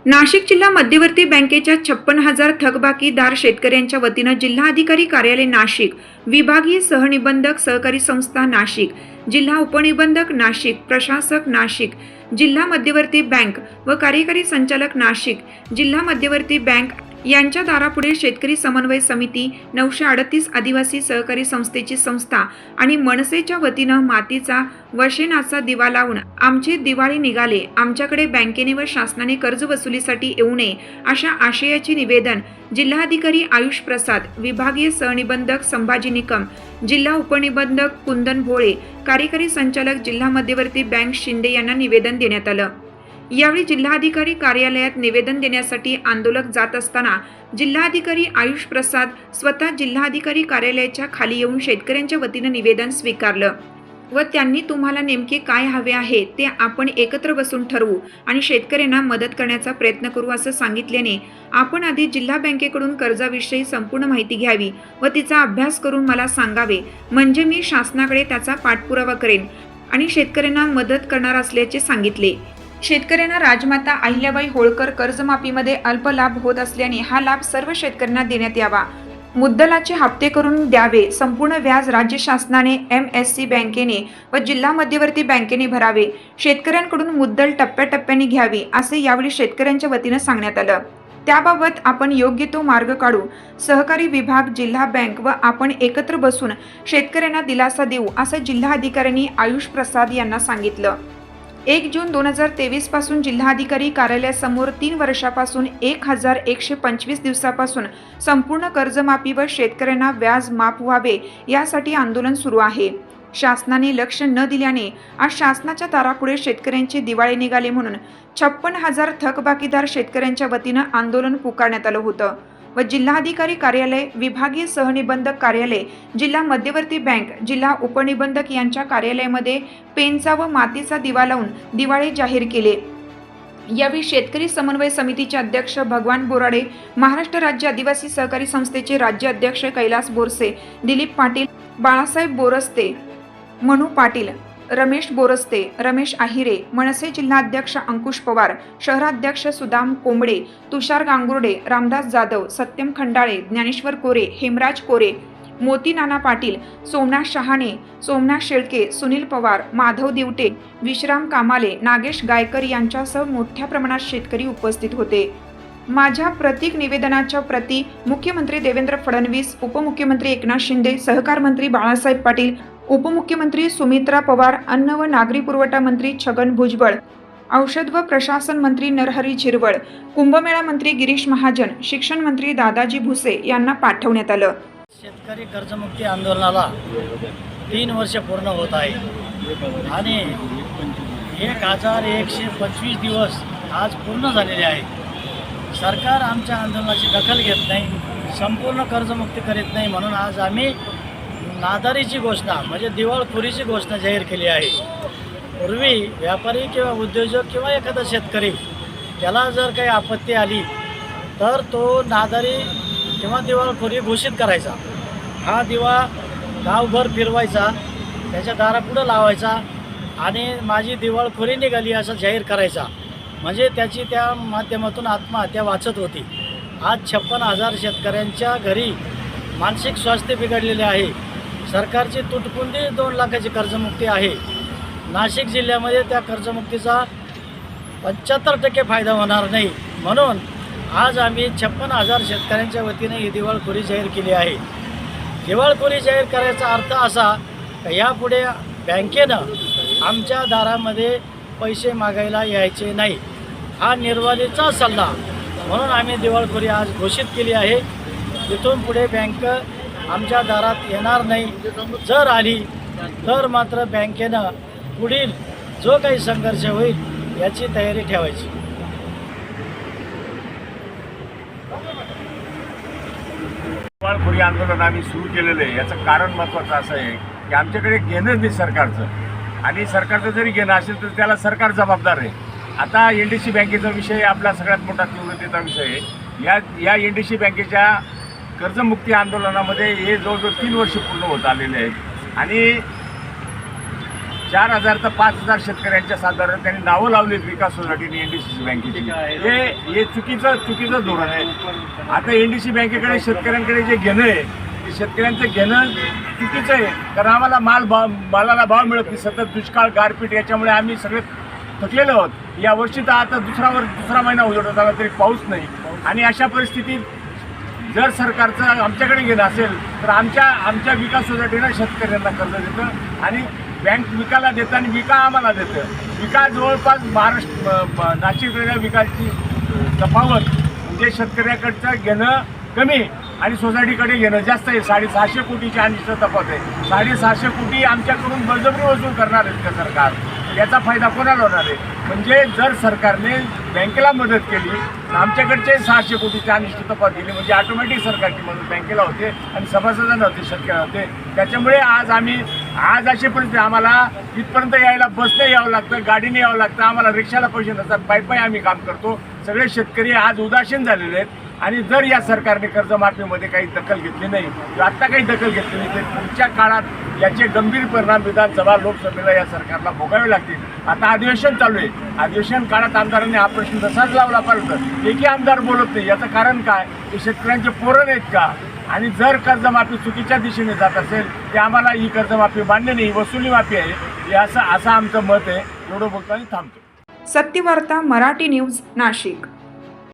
नाशिक जिल्हा मध्यवर्ती बँकेच्या 56,000 थकबाकीदार शेतकऱ्यांच्या वतीनं जिल्हाधिकारी कार्यालय नाशिक, विभागीय सहनिबंधक सहकारी संस्था नाशिक, जिल्हा उपनिबंधक नाशिक, प्रशासक नाशिक, जिल्हा मध्यवर्ती बँक व कार्यकारी संचालक नाशिक, जिल्हा मध्यवर्ती बँक यांच्या दारापुढे शेतकरी समन्वय समिती, 938 आदिवासी सहकारी संस्थेची संस्था आणि मनसेच्या वतीनं मातीचा व शेणाचा दिवा लावून आमचे दिवाळी निघाले, आमच्याकडे बँकेने व शासनाने कर्ज वसुलीसाठी येऊ नये अशा आशयाचे निवेदन जिल्हाधिकारी आयुष प्रसाद, विभागीय सहनिबंधक संभाजी निकम, जिल्हा उपनिबंधक कुंदन भोळे, कार्यकारी संचालक जिल्हा मध्यवर्ती बँक शिंदे यांना निवेदन देण्यात आलं। यावेळी जिल्हाधिकारी कार्यालयात निवेदन देण्यासाठी आंदोलक जात असताना जिल्हाधिकारी आयुष प्रसाद स्वतः जिल्हाधिकारी कार्यालयाच्या खाली येऊन शेतकऱ्यांच्या वतीनं निवेदन स्वीकारलं व त्यांनी तुम्हाला नेमके काय हवे आहे ते आपण एकत्र बसून ठरवू आणि शेतकऱ्यांना मदत करण्याचा प्रयत्न करू असं सांगितल्याने आपण आधी जिल्हा बँकेकडून कर्जाविषयी संपूर्ण माहिती घ्यावी व तिचा अभ्यास करून मला सांगावे, म्हणजे मी शासनाकडे त्याचा पाठपुरावा करेन आणि शेतकऱ्यांना मदत करणार असल्याचे सांगितले। शेतकऱ्यांना राजमाता अहिल्याबाई होळकर कर्जमाफीमध्ये अल्प लाभ होत असल्याने हा लाभ सर्व शेतकऱ्यांना देण्यात यावा। मुद्दलाचे हप्ते करून द्यावे। संपूर्ण व्याज राज्य शासनाने, MSC बँकेने व जिल्हा मध्यवर्ती बँकेने भरावे। शेतकऱ्यांकडून मुद्दल टप्प्याटप्प्याने घ्यावी असे यावेळी शेतकऱ्यांच्या वतीनं सांगण्यात आलं। त्याबाबत आपण योग्य तो मार्ग काढू। सहकारी विभाग, जिल्हा बँक व आपण एकत्र बसून शेतकऱ्यांना दिलासा देऊ असं जिल्हाधिकाऱ्यांनी आयुष प्रसाद यांना सांगितलं। 1 जून 2023 पासून जिल्हाधिकारी कार्यालयासमोर 3 वर्षापासून 1125 दिवसापासून संपूर्ण कर्जमाफी व शेतकऱ्यांना व्याज माफ व्हावे यासाठी आंदोलन सुरू आहे। शासनाने लक्ष न दिल्याने आज शासनाच्या दारापुढे शेतकऱ्यांचे दिवाळे निघाले म्हणून 56,000 थकबाकीदार शेतकऱ्यांच्या वतीनं आंदोलन पुकारण्यात आलं होतं व जिल्हाधिकारी कार्यालय, विभागीय सहनिबंधक कार्यालय, जिल्हा मध्यवर्ती बँक, जिल्हा उपनिबंधक यांच्या कार्यालयामध्ये पेनचा व मातीचा दिवा लावून दिवाळी जाहीर केले। यावेळी शेतकरी समन्वय समितीचे अध्यक्ष भगवान बोराडे, महाराष्ट्र राज्य आदिवासी सहकारी संस्थेचे राज्य अध्यक्ष कैलास बोरसे, दिलीप पाटील, बाळासाहेब बोरस्ते, मनू पाटील, रमेश बोरस्ते, रमेश आहिरे, मनसे जिल्हाध्यक्ष अंकुश पवार, शहराध्यक्ष सुदाम कोंबडे, तुषार गांगुर्डे, रामदास जाधव, सत्यम खंडाळे, ज्ञानेश्वर कोरे, हेमराज कोरे, मोती नाना पाटील, सोमनाथ शहाणे, सोमनाथ शेळके, सुनील पवार, माधव दिवटे, विश्राम कामाले, नागेश गायकर यांच्यासह मोठ्या प्रमाणात शेतकरी उपस्थित होते। माझ्या प्रतीक निवेदनाच्या प्रती मुख्यमंत्री देवेंद्र फडणवीस, उपमुख्यमंत्री एकनाथ शिंदे, सहकार मंत्री बाळासाहेब पाटील, उपमुख्यमंत्री सुमित्रा पवार, अन्न व नागरी पुरवठा मंत्री छगन भुजबळ, औषध व प्रशासन मंत्री नरहरी झिरवळ, कुंभमेळा मंत्री गिरीश महाजन, शिक्षण मंत्री दादाजी भुसे यांना पाठवण्यात आलं। शेतकरी कर्जमुक्ती आंदोलनाला 3 वर्ष पूर्ण होत आहे आणि 1125 दिवस आज पूर्ण झालेले आहेत। सरकार आमच्या आंदोलनाची दखल घेत नाही, संपूर्ण कर्जमुक्ती करीत नाही, म्हणून आज आम्ही नादारीची घोषणा म्हणजे दिवाळखोरीची घोषणा जाहीर केली आहे। पूर्वी व्यापारी किंवा उद्योजक किंवा एखादा शेतकरी त्याला जर काही आपत्ती आली तर तो नादारी किंवा दिवाळखोरी घोषित करायचा। हा दिवा गावभर फिरवायचा, त्याच्या दारापुढं लावायचा आणि माझी दिवाळखोरी निघाली असं जाहीर करायचा, म्हणजे त्याची त्या माध्यमातून आत्महत्या वाचत होती। आज 56,000 शेतकऱ्यांच्या घरी मानसिक स्वास्थ्य बिघडलेले आहे। सरकारची तुटपुंजी 2 लाखाची कर्जमुक्ती आहे। नाशिक जिल्ह्यामध्ये त्या कर्जमुक्तीचा 75% फायदा होणार नाही, म्हणून आज आम्ही 56,000 शेतकऱ्यांच्या वतीने ही दिवाळखोरी जाहीर केली आहे। दिवाळखोरी जाहीर करायचा अर्थ असा की यापुढे बँकेनं आमच्या दारामध्ये पैसे मागायला यायचे नाही, हा निर्वालीचा सल्ला, म्हणून आम्ही दिवाळखोरी आज घोषित केली आहे। इथून पुढे बँक आमच्या दारात येणार नाही, जर आली तर मात्र बँकेनं पुढील जो काही संघर्ष होईल याची तयारी ठेवायची। दिवाळखोरी आंदोलन आम्ही सुरू केलेलं आहे, याचं कारण महत्त्वाचं असं आहे की आमच्याकडे घेणं नाही सरकारचं, आणि सरकारचं जरी घेणं असेल तर त्याला सरकार जबाबदार आहे। आता NDC बँकेचा विषय आपला सगळ्यात मोठा तीव्रतेचा विषय आहे। या NDC बँकेच्या कर्जमुक्ती आंदोलनामध्ये हे जवळजवळ 3 वर्ष पूर्ण होत आलेले आहेत आणि 4,000 ते 5,000 शेतकऱ्यांच्या साधारण त्यांनी नावं लावलीत विकास सोसायटीने NDCC बँकेची. हे चुकीचं धोरण आहे. आता NDCC बँकेकडे शेतकऱ्यांकडे जे घेणं आहे ते शेतकऱ्यांचं घेणं चुकीचं आहे. कारण आम्हाला मालाला भाव मिळत नाही. सतत दुष्काळ, गारपीट याच्यामुळे आम्ही सगळे थकलेलो आहोत. या वर्षी तर आता दुसरा महिना उजडत आला तरी पाऊस नाही. आणि अशा परिस्थितीत जर सरकारचं आमच्याकडे घेणं असेल तर आमच्या विकास सोसायटीनं शेतकऱ्यांना कर्ज देतं आणि बँक विकाला देतं आणि विका आम्हाला देतं. विका जवळपास नाशिकच्या विकासची तफावत म्हणजे शेतकऱ्याकडचं घेणं कमी आणि सोसायटीकडे घेणं जास्त आहे. 650 कोटीची आणि तफावत आहे. 650 कोटी आमच्याकडून बळजबरी वसूल करणार आहेत का सरकार? याचा फायदा कोणाला होणार आहे? म्हणजे जर सरकारने बँकेला मदत केली आमच्याकडचे 600 कोटीची अनिष्ट तफावत दिली म्हणजे ऑटोमॅटिक सरकारची मदत बँकेला होते आणि सभासदांना होते, शेतकऱ्याला होते. त्याच्यामुळे आज अशी परिस्थिती आम्हाला इथपर्यंत यायला बसने यावं लागतं, गाडीने यावं लागतं. आम्हाला रिक्षाला पैसे नसतात, पायी आम्ही काम करतो. सगळे शेतकरी आज उदासीन झालेले आहेत. आणि जर या सरकारने कर्जमाफीमध्ये काही दखल घेतली नाही किंवा आत्ता काही दखल घेतली नाही तर पुढच्या काळात याचे गंभीर परिणाम विधानसभा लोकसभेला या सरकारला भोगावे लागतील. आता अधिवेशन चालू आहे. अधिवेशन काळात आमदारांनी हा प्रश्न तसाच लावला पाहिजे. एकही आमदार बोलत नाही. याचं कारण काय? हे शेतकऱ्यांचे पोरं नाहीत का? आणि जर कर्जमाफी चुकीच्या दिशेने जात असेल ते आम्हाला ही कर्जमाफी मान्य नाही, वसुली माफी आहे हे असं आमचं मत आहे. एवढं बोलताना थांबतो. सत्यवार्ता मराठी न्यूज नाशिक.